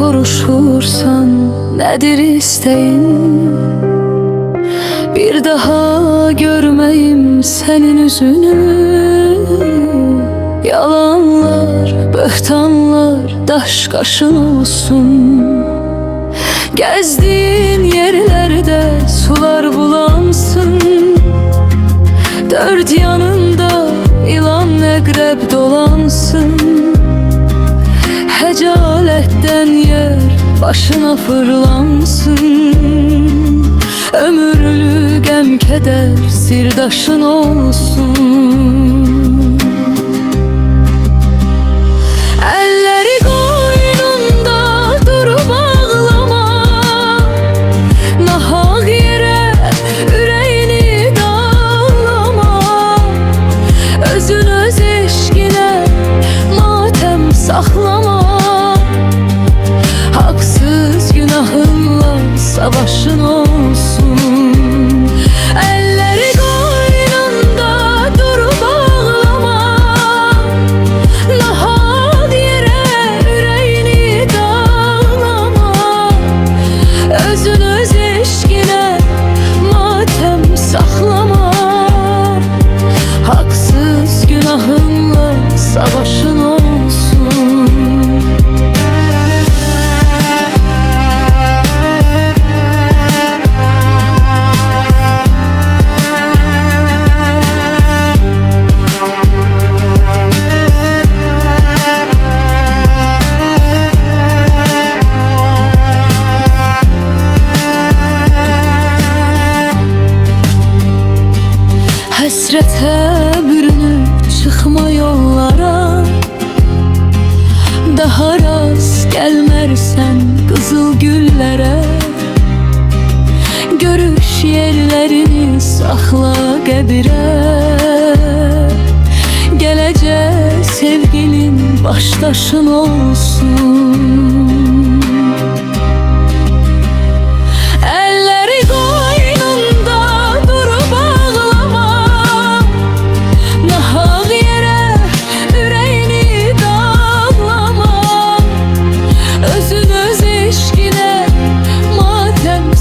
soruşursan nedir isteğin? Bir daha görmeyim senin yüzünü. Yalanlar, böhtanlar daş kaşın olsun. Gezdiğin yerlerde sular bulansın. Dört yanında ilan egreb dolansın. Hecaletten yer başına fırlansın. Ömürlü gem keder sirdaşın olsun. Elleri koynunda durup ağlama. Nahak yere yüreğini dağlama. Özün öz eşkine matem saklama. Haksız günahınla savaşın olsun. Elleri koynunda durup ağlama. Nahak yere yüreğini dağlama. Özün öz eşkine matem saklama. Haksız günahınla savaşın olsun. Həsrətə bürünüb çıxma yollara. Daha rast gəlmərsən qızıl güllərə. Görüş yerlərini saxla qəbirə. Gələcək sevgilin başdaşın olsun.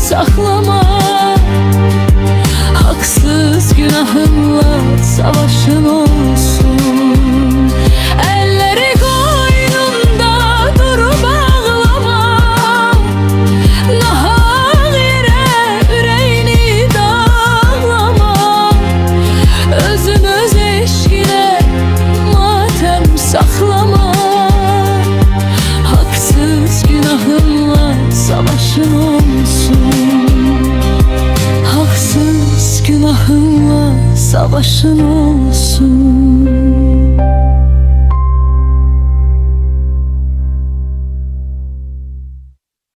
Saklama, haksız günahınla savaşın olsun. Elleri koynunda durup ağlama. Nahak yere yüreğini dağlama. Özün öz eşkine matem saklama. Haksız günahınla savaşın olsun. Günahınla savaşın olsun.